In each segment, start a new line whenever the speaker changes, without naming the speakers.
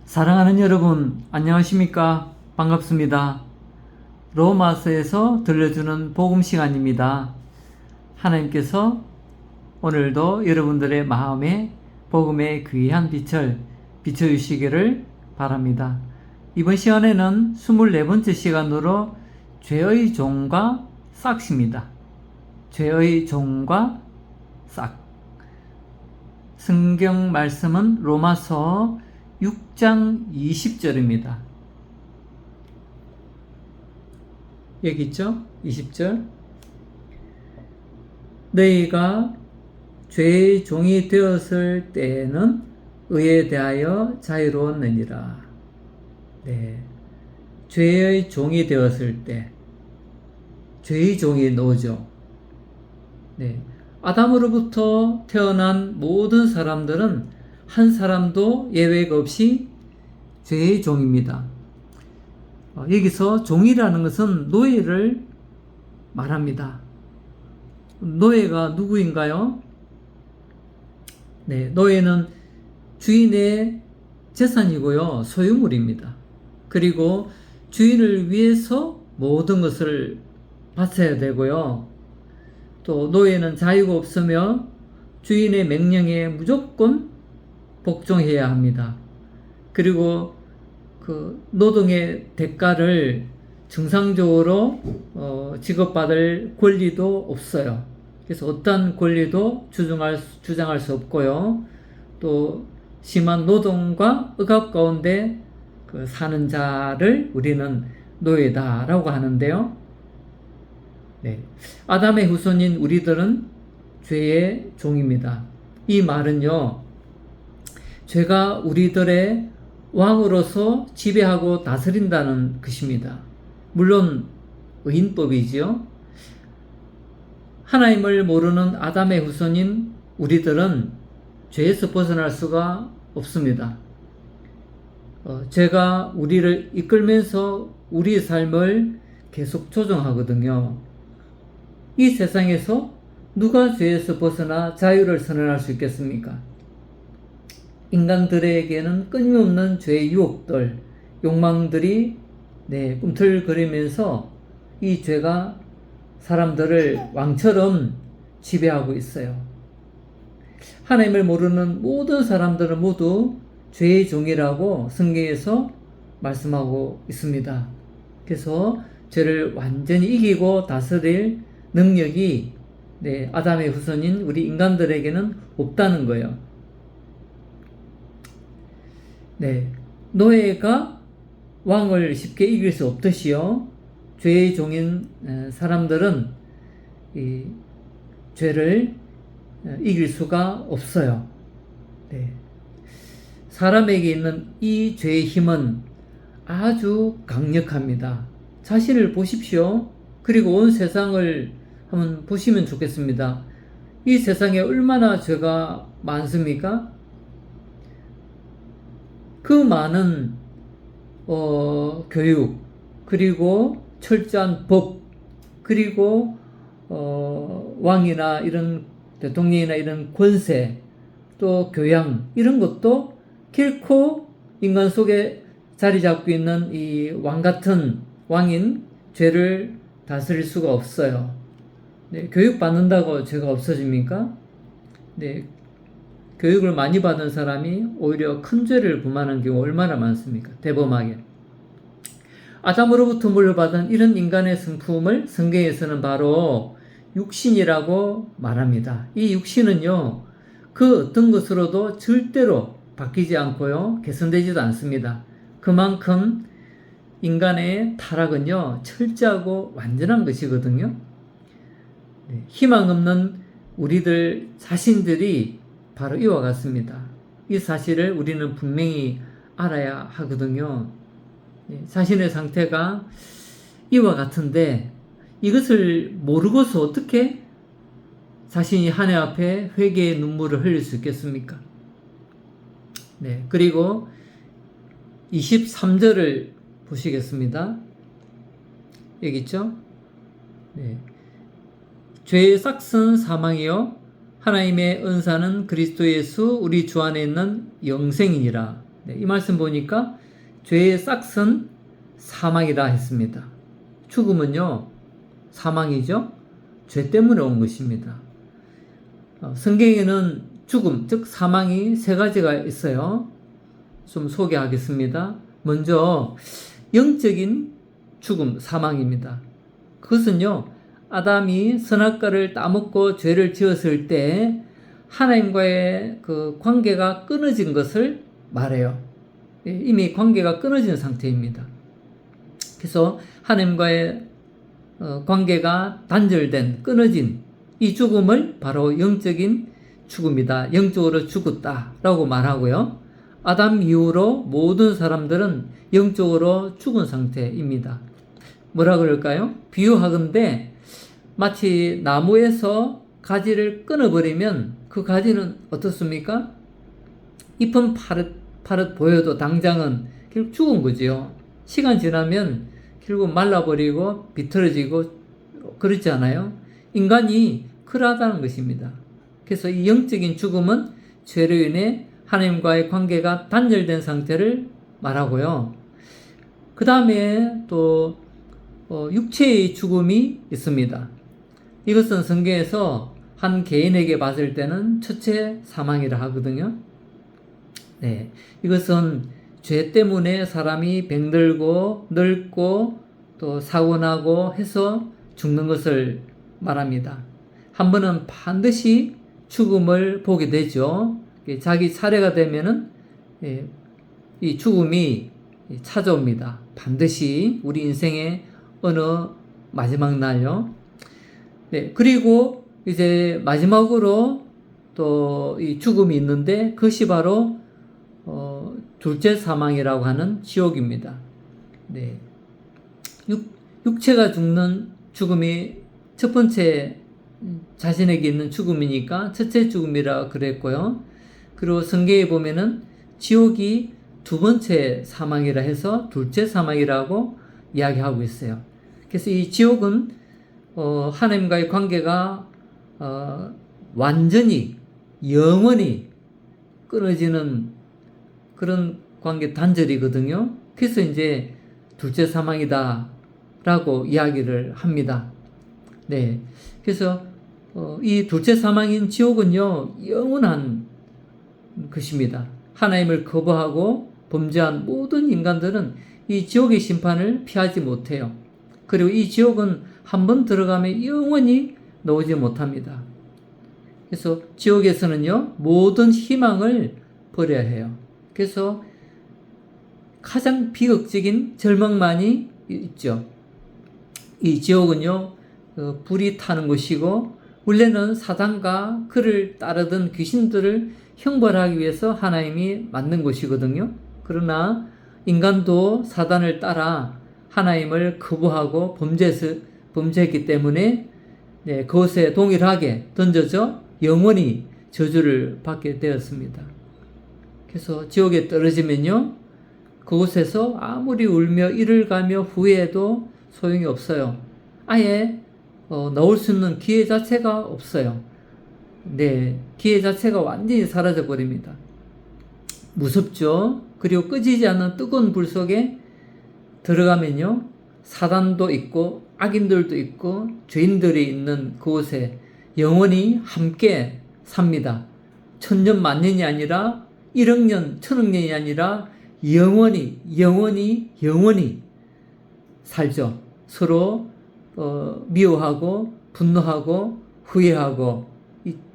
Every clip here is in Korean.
사랑하는 여러분, 안녕하십니까? 반갑습니다. 로마서에서 들려주는 복음 시간입니다. 하나님께서 오늘도 여러분들의 마음에 복음의 귀한 빛을 비춰주시기를 바랍니다. 이번 시간에는 24번째 시간으로 죄의 종과 싹입니다. 죄의 종과 싹. 성경 말씀은 로마서 6장 20절입니다. 여기 있죠? 20절. 너희가 죄의 종이 되었을 때에는 의에 대하여 자유로웠느니라. 네. 죄의 종이 되었을 때, 죄의 종이 노죠. 네. 아담으로부터 태어난 모든 사람들은 한 사람도 예외가 없이 죄의 종입니다. 여기서 종이라는 것은 노예를 말합니다. 노예가 누구인가요? 네, 노예는 주인의 재산이고요, 소유물입니다. 그리고 주인을 위해서 모든 것을 바쳐야 되고요. 또 노예는 자유가 없으며 주인의 명령에 무조건 복종해야 합니다. 그리고 그 노동의 대가를 정상적으로 지급받을 권리도 없어요. 그래서 어떤 권리도 주장할 수 없고요. 또 심한 노동과 억압 가운데 사는 자를 우리는 노예다라고 하는데요. 네. 아담의 후손인 우리들은 죄의 종입니다. 이 말은요, 죄가 우리들의 왕으로서 지배하고 다스린다는 것입니다. 물론 의인법이지요. 하나님을 모르는 아담의 후손인 우리들은 죄에서 벗어날 수가 없습니다. 죄가 우리를 이끌면서 우리의 삶을 계속 조종하거든요. 이 세상에서 누가 죄에서 벗어나 자유를 선언할 수 있겠습니까? 인간들에게는 끊임없는 죄의 유혹들, 욕망들이 꿈틀거리면서 이 죄가 사람들을 왕처럼 지배하고 있어요. 하나님을 모르는 모든 사람들은 모두 죄의 종이라고 성경에서 말씀하고 있습니다. 그래서 죄를 완전히 이기고 다스릴 능력이 아담의 후손인 우리 인간들에게는 없다는 거예요. 네, 노예가 왕을 쉽게 이길 수 없듯이요, 죄의 종인 사람들은 이 죄를 이길 수가 없어요. 네. 사람에게 있는 이 죄의 힘은 아주 강력합니다. 자신을 보십시오. 그리고 온 세상을 한번 보시면 좋겠습니다. 이 세상에 얼마나 죄가 많습니까? 그 많은 교육, 그리고 철저한 법, 그리고 왕이나 이런 대통령이나 이런 권세, 또 교양, 이런 것도 결코 인간 속에 자리 잡고 있는 이 왕 같은 왕인 죄를 다스릴 수가 없어요. 네, 교육 받는다고 죄가 없어집니까? 네, 교육을 많이 받은 사람이 오히려 큰 죄를 범하는 경우 얼마나 많습니까? 대범하게. 아담으로부터 물려받은 이런 인간의 성품을 성경에서는 바로 육신이라고 말합니다. 이 육신은요, 그 어떤 것으로도 절대로 바뀌지 않고요, 개선되지도 않습니다. 그만큼 인간의 타락은요, 철저하고 완전한 것이거든요. 희망 없는 우리들 자신들이 바로 이와 같습니다. 이 사실을 우리는 분명히 알아야 하거든요. 자신의 상태가 이와 같은데 이것을 모르고서 어떻게 자신이 하나님 앞에 회개의 눈물을 흘릴 수 있겠습니까? 네, 그리고 23절을 보시겠습니다. 여기 있죠? 네. 죄의 싹은 사망이요 하나님의 은사는 그리스도 예수 우리 주 안에 있는 영생이니라. 네, 이 말씀 보니까 죄의 싹은 사망이라 했습니다. 죽음은요, 사망이죠. 죄 때문에 온 것입니다. 성경에는 죽음, 즉 사망이 세 가지가 있어요. 좀 소개하겠습니다. 먼저 영적인 죽음, 사망입니다. 그것은요, 아담이 선악과를 따먹고 죄를 지었을 때 하나님과의 그 관계가 끊어진 것을 말해요. 이미 관계가 끊어진 상태입니다. 그래서 하나님과의 관계가 단절된, 끊어진 이 죽음을 바로 영적인 죽음이다. 영적으로 죽었다라고 말하고요. 아담 이후로 모든 사람들은 영적으로 죽은 상태입니다. 뭐라 그럴까요? 비유하건대 마치 나무에서 가지를 끊어버리면 그 가지는 어떻습니까? 잎은 파릇 보여도 당장은 결국 죽은 거지요. 시간 지나면 결국 말라버리고 비틀어지고 그렇지 않아요? 인간이 그러하다는 것입니다. 그래서 이 영적인 죽음은 죄로 인해 하나님과의 관계가 단절된 상태를 말하고요. 그 다음에 또 육체의 죽음이 있습니다. 이것은 성경에서 한 개인에게 봤을 때는 첫째 사망이라 하거든요. 네, 이것은 죄 때문에 사람이 병들고 늙고 또 사고나고 해서 죽는 것을 말합니다. 한 번은 반드시 죽음을 보게 되죠. 자기 차례가 되면은 이 죽음이 찾아옵니다. 반드시 우리 인생의 어느 마지막 날요. 네, 그리고 이제 마지막으로 또 이 죽음이 있는데 그것이 바로 둘째 사망이라고 하는 지옥입니다. 네, 육체가 죽는 죽음이 첫 번째 자신에게 있는 죽음이니까 첫째 죽음이라 그랬고요. 그리고 성경에 보면은 지옥이 두 번째 사망이라 해서 둘째 사망이라고 이야기하고 있어요. 그래서 이 지옥은 하나님과의 관계가 완전히 영원히 끊어지는 그런 관계 단절이거든요. 그래서 이제 둘째 사망이다 라고 이야기를 합니다. 네, 그래서 이 둘째 사망인 지옥은요, 영원한 것입니다. 하나님을 거부하고 범죄한 모든 인간들은 이 지옥의 심판을 피하지 못해요. 그리고 이 지옥은 한번 들어가면 영원히 나오지 못합니다. 그래서 지옥에서는요, 모든 희망을 버려야 해요. 그래서 가장 비극적인 절망만이 있죠. 이 지옥은요, 불이 타는 곳이고, 원래는 사단과 그를 따르던 귀신들을 형벌하기 위해서 하나님이 만든 곳이거든요. 그러나 인간도 사단을 따라 하나님을 거부하고 범죄했기 때문에 그것에 동일하게 던져져 영원히 저주를 받게 되었습니다. 그래서 지옥에 떨어지면요, 그곳에서 아무리 울며 이를 가며 후회해도 소용이 없어요. 아예 나올 수 있는 기회 자체가 없어요. 네, 기회 자체가 완전히 사라져 버립니다. 무섭죠? 그리고 끄지지 않는 뜨거운 불 속에 들어가면요, 사단도 있고 악인들도 있고 죄인들이 있는 그곳에 영원히 함께 삽니다. 천년 만년이 아니라 1억 년, 1000억 년이 아니라 영원히 살죠. 서로 미워하고 분노하고 후회하고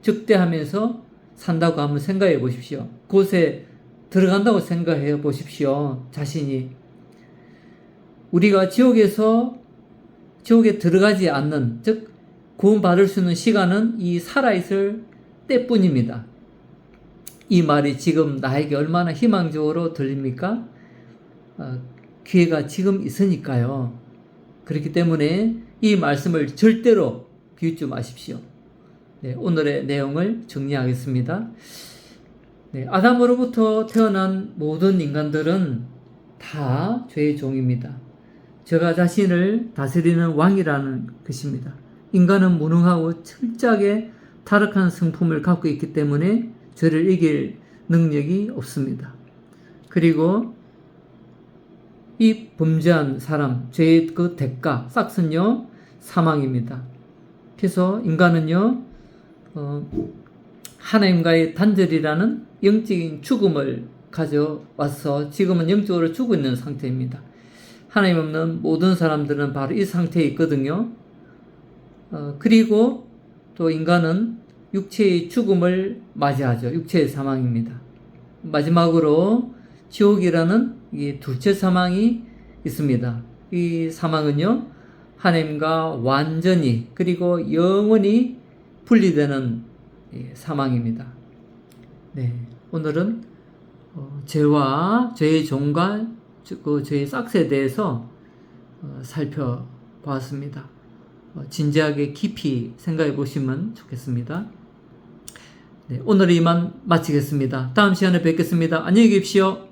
적대하면서 산다고 한번 생각해 보십시오. 그곳에 들어간다고 생각해 보십시오. 자신이. 우리가 지옥에 들어가지 않는, 즉 구원받을 수 있는 시간은 이 살아있을 때뿐입니다. 이 말이 지금 나에게 얼마나 희망적으로 들립니까? 기회가 지금 있으니까요. 그렇기 때문에 이 말씀을 절대로 비웃지 마십시오. 네, 오늘의 내용을 정리하겠습니다. 네, 아담으로부터 태어난 모든 인간들은 다 죄의 종입니다. 저가 자신을 다스리는 왕이라는 것입니다. 인간은 무능하고 철저하게 타락한 성품을 갖고 있기 때문에 죄를 이길 능력이 없습니다. 그리고 이 범죄한 사람, 죄의 그 대가, 싹은요, 사망입니다. 그래서 인간은요, 하나님과의 단절이라는 영적인 죽음을 가져와서 지금은 영적으로 죽어 있는 상태입니다. 하나님 없는 모든 사람들은 바로 이 상태에 있거든요. 그리고 또 인간은 육체의 죽음을 맞이하죠. 육체의 사망입니다. 마지막으로 지옥이라는 이 둘째 사망이 있습니다. 이 사망은요, 하나님과 완전히 그리고 영원히 분리되는 사망입니다. 네, 오늘은 죄와 죄의 종과 그 죄의 싹스에 대해서 살펴보았습니다. 진지하게 깊이 생각해 보시면 좋겠습니다. 네, 오늘 이만 마치겠습니다. 다음 시간에 뵙겠습니다. 안녕히 계십시오.